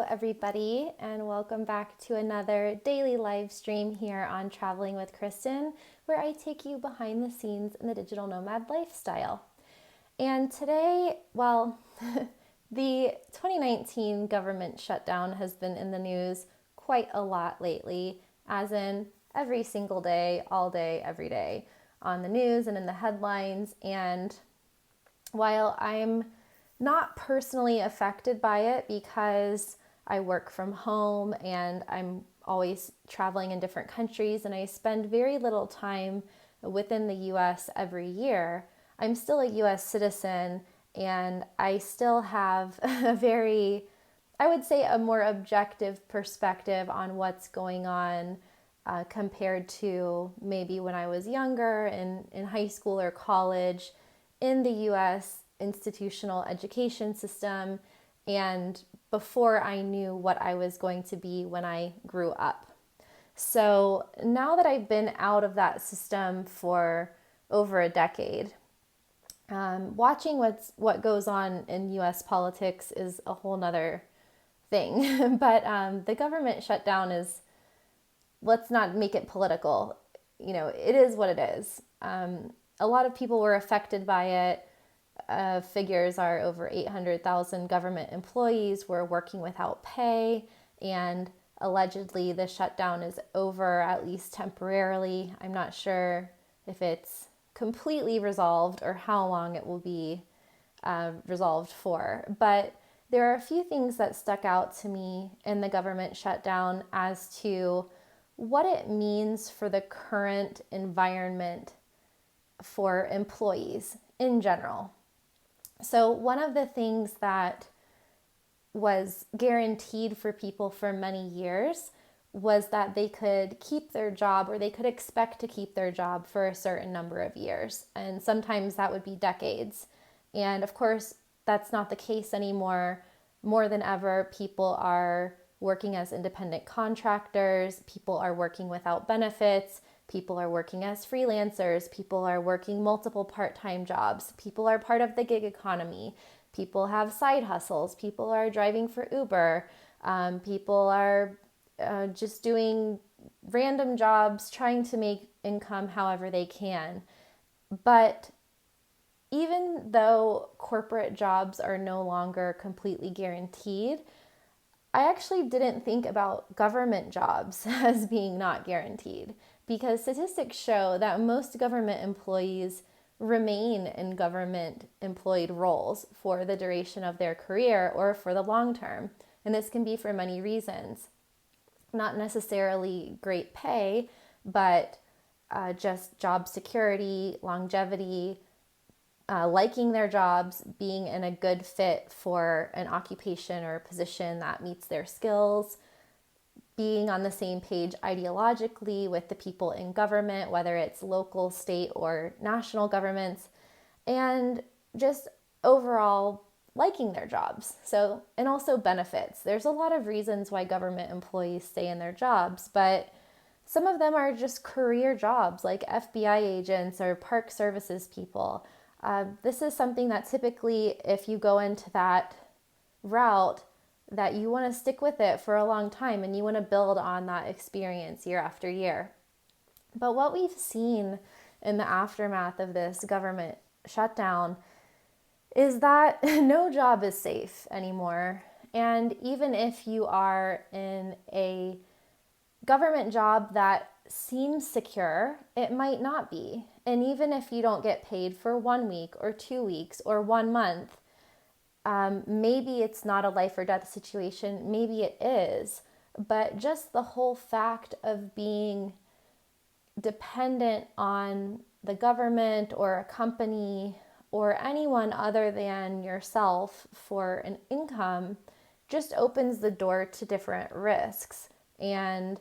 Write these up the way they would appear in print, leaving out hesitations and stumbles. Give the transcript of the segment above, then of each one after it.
everybody, and welcome back to another daily live stream here on Traveling with Kristin, where I take you behind the scenes in the digital nomad lifestyle. And today, the 2019 government shutdown has been in the news quite a lot lately, as in every single day, all day, every day on the news and in the headlines. And while I'm not personally affected by it because I work from home and I'm always traveling in different countries and I spend very little time within the US every year, I'm still a US citizen and I still have I would say a more objective perspective on what's going on compared to maybe when I was younger in high school or college in the US institutional education system and before I knew what I was going to be when I grew up. So now that I've been out of that system for over a decade, watching what goes on in US politics is a whole nother thing. But the government shutdown is, let's not make it political. It is what it is. A lot of people were affected by it. Figures are over 800,000 government employees were working without pay, and allegedly the shutdown is over, at least temporarily. I'm not sure if it's completely resolved or how long it will be resolved for, but there are a few things that stuck out to me in the government shutdown as to what it means for the current environment for employees in general. So one of the things that was guaranteed for people for many years was that they could keep their job, or they could expect to keep their job for a certain number of years. And sometimes that would be decades. And of course, that's not the case anymore. More than ever, people are working as independent contractors. People are working without benefits. People are working as freelancers. People are working multiple part-time jobs. People are part of the gig economy. People have side hustles. People are driving for Uber. People are just doing random jobs, trying to make income however they can. But even though corporate jobs are no longer completely guaranteed, I actually didn't think about government jobs as being not guaranteed, because statistics show that most government employees remain in government employed roles for the duration of their career or for the long term. And this can be for many reasons. Not necessarily great pay, but just job security, longevity, liking their jobs, being in a good fit for an occupation or position that meets their skills, being on the same page ideologically with the people in government, whether it's local, state, or national governments, and just overall liking their jobs. So, and also benefits. There's a lot of reasons why government employees stay in their jobs, but some of them are just career jobs, like FBI agents or park services people. This is something that typically, if you go into that route, that you want to stick with it for a long time and you want to build on that experience year after year. But what we've seen in the aftermath of this government shutdown is that no job is safe anymore. And even if you are in a government job that seems secure, it might not be. And even if you don't get paid for 1 week or 2 weeks or 1 month, maybe it's not a life or death situation, maybe it is, but just the whole fact of being dependent on the government or a company or anyone other than yourself for an income just opens the door to different risks. And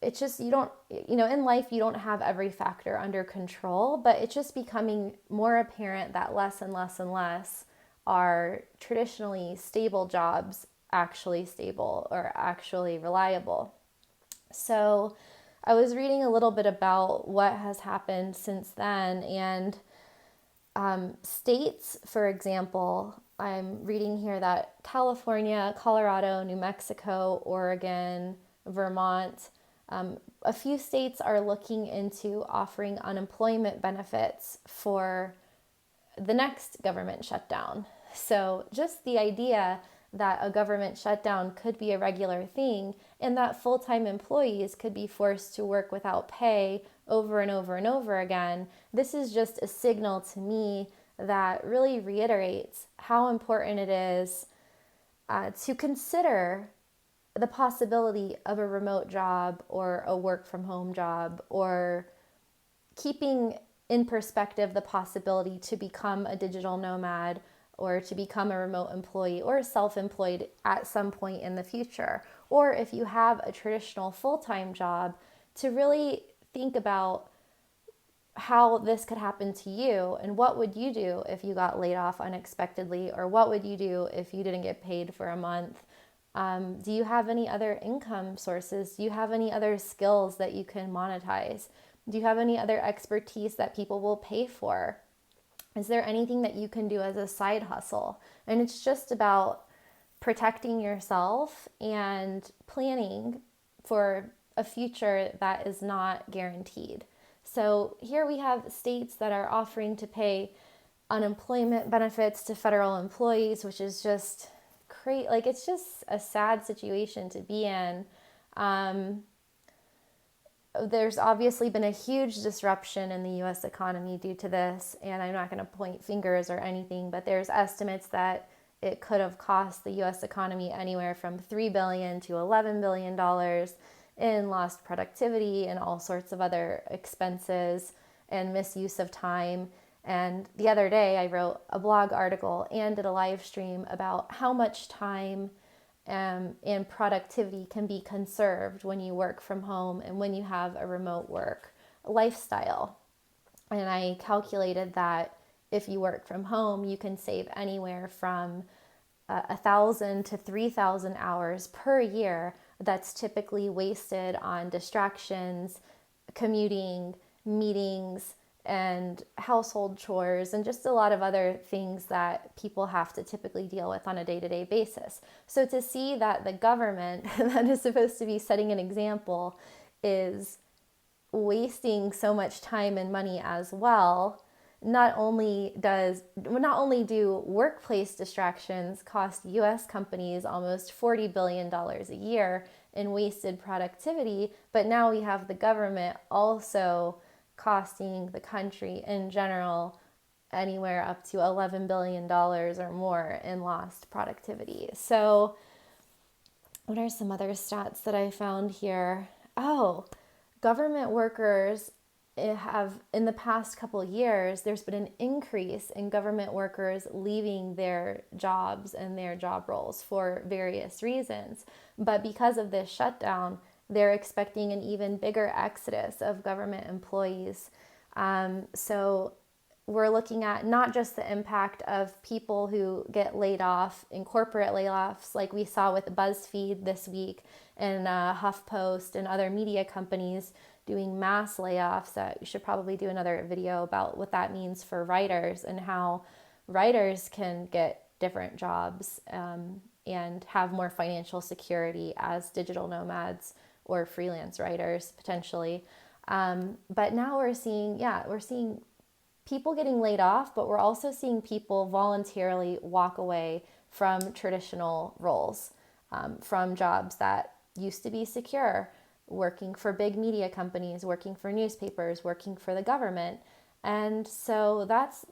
it's just, in life, you don't have every factor under control, but it's just becoming more apparent that less and less and less are traditionally stable jobs actually stable or actually reliable. So I was reading a little bit about what has happened since then, and states, for example, I'm reading here that California, Colorado, New Mexico, Oregon, Vermont, a few states are looking into offering unemployment benefits for the next government shutdown. So just the idea that a government shutdown could be a regular thing and that full-time employees could be forced to work without pay over and over and over again, this is just a signal to me that really reiterates how important it is to consider the possibility of a remote job or a work from home job, or keeping in perspective the possibility to become a digital nomad or to become a remote employee or self-employed at some point in the future. Or if you have a traditional full-time job, to really think about how this could happen to you and what would you do if you got laid off unexpectedly, or what would you do if you didn't get paid for a month. Do you have any other income sources? Do you have any other skills that you can monetize? Do you have any other expertise that people will pay for? Is there anything that you can do as a side hustle? And it's just about protecting yourself and planning for a future that is not guaranteed. So here we have states that are offering to pay unemployment benefits to federal employees, which is just crazy. Like, it's just a sad situation to be in. There's obviously been a huge disruption in the US economy due to this, and I'm not going to point fingers or anything, but there's estimates that it could have cost the US economy anywhere from $3 billion to $11 billion in lost productivity and all sorts of other expenses and misuse of time. And the other day I wrote a blog article and did a live stream about how much time and productivity can be conserved when you work from home and when you have a remote work lifestyle. And I calculated that if you work from home, you can save anywhere from 1,000 to 3,000 hours per year that's typically wasted on distractions, commuting, meetings, and household chores, and just a lot of other things that people have to typically deal with on a day-to-day basis. So to see that the government that is supposed to be setting an example is wasting so much time and money as well, not only do workplace distractions cost US companies almost $40 billion a year in wasted productivity, but now we have the government also costing the country in general anywhere up to $11 billion or more in lost productivity. So what are some other stats that I found here? Oh, government workers have, in the past couple of years, there's been an increase in government workers leaving their jobs and their job roles for various reasons. But because of this shutdown, they're expecting an even bigger exodus of government employees. So we're looking at not just the impact of people who get laid off in corporate layoffs, like we saw with BuzzFeed this week and HuffPost and other media companies doing mass layoffs. We should probably do another video about what that means for writers and how writers can get different jobs and have more financial security as digital nomads or freelance writers potentially. But now we're seeing people getting laid off, but we're also seeing people voluntarily walk away from traditional roles, from jobs that used to be secure, working for big media companies, working for newspapers, working for the government. And so that's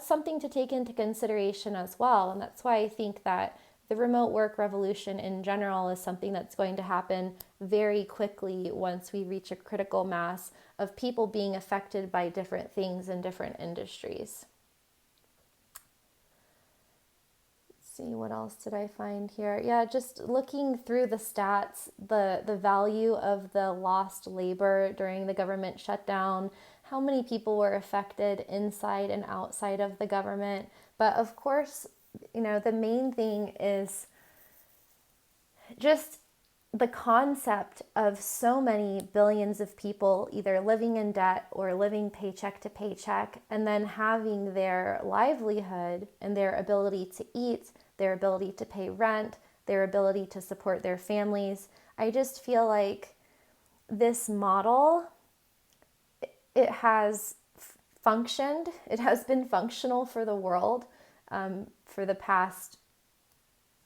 something to take into consideration as well. And that's why I think that the remote work revolution in general is something that's going to happen very quickly once we reach a critical mass of people being affected by different things in different industries. Let's see, what else did I find here? Yeah, just looking through the stats, the value of the lost labor during the government shutdown, how many people were affected inside and outside of the government. But of course, the main thing is just the concept of so many billions of people either living in debt or living paycheck to paycheck, and then having their livelihood and their ability to eat, their ability to pay rent, their ability to support their families. I just feel like this model, it has functioned, it has been functional for the world for the past,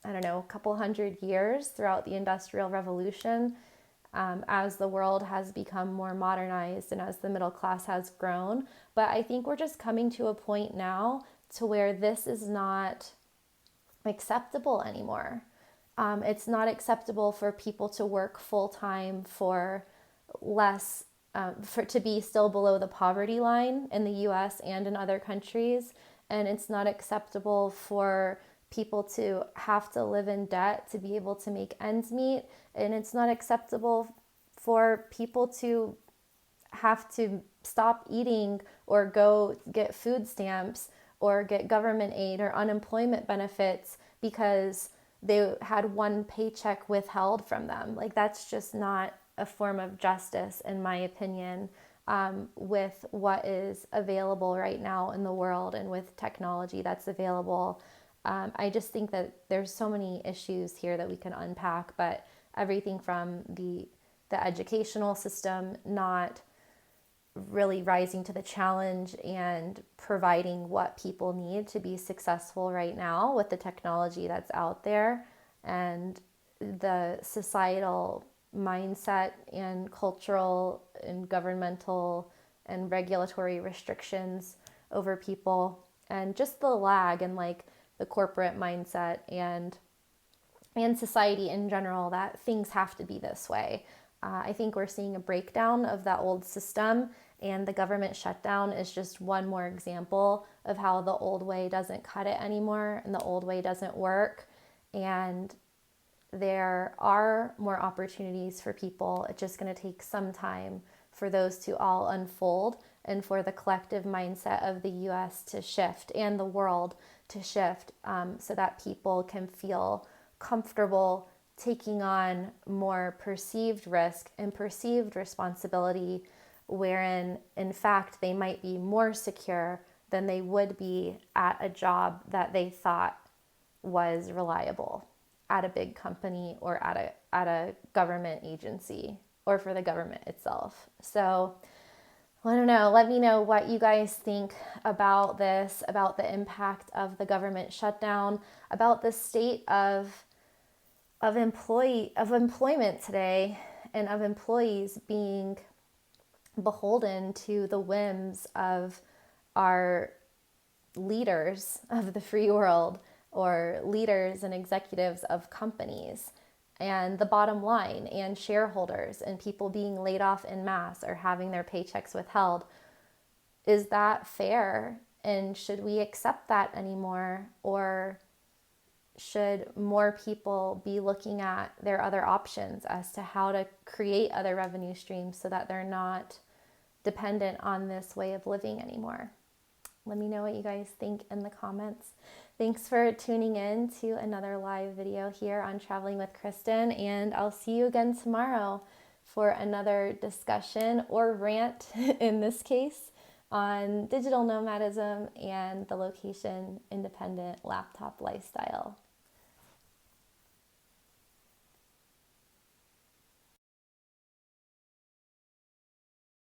I don't know, a couple hundred years throughout the Industrial Revolution, as the world has become more modernized and as the middle class has grown. But I think we're just coming to a point now to where this is not acceptable anymore. It's not acceptable for people to work full time for less, to be still below the poverty line in the US and in other countries. And it's not acceptable for people to have to live in debt to be able to make ends meet. And it's not acceptable for people to have to stop eating or go get food stamps or get government aid or unemployment benefits because they had one paycheck withheld from them. Like, that's just not a form of justice, in my opinion, with what is available right now in the world and with technology that's available. I just think that there's so many issues here that we can unpack, but everything from the educational system not really rising to the challenge and providing what people need to be successful right now with the technology that's out there, and the societal mindset and cultural and governmental and regulatory restrictions over people, and just the lag and like the corporate mindset and society in general that things have to be this way. I think we're seeing a breakdown of that old system, and the government shutdown is just one more example of how the old way doesn't cut it anymore and the old way doesn't work. And there are more opportunities for people. It's just going to take some time for those to all unfold and for the collective mindset of the US to shift and the world to shift, so that people can feel comfortable taking on more perceived risk and perceived responsibility, wherein in fact they might be more secure than they would be at a job that they thought was reliable at a big company or at a government agency or for the government itself. So I don't know. Let me know what you guys think about this, about the impact of the government shutdown, about the state of employment today, and of employees being beholden to the whims of our leaders of the free world or leaders and executives of companies, and the bottom line, and shareholders, and people being laid off en masse or having their paychecks withheld. Is that fair? And should we accept that anymore? Or should more people be looking at their other options as to how to create other revenue streams so that they're not dependent on this way of living anymore? Let me know what you guys think in the comments. Thanks for tuning in to another live video here on Traveling with Kristin, and I'll see you again tomorrow for another discussion or rant in this case on digital nomadism and the location independent laptop lifestyle.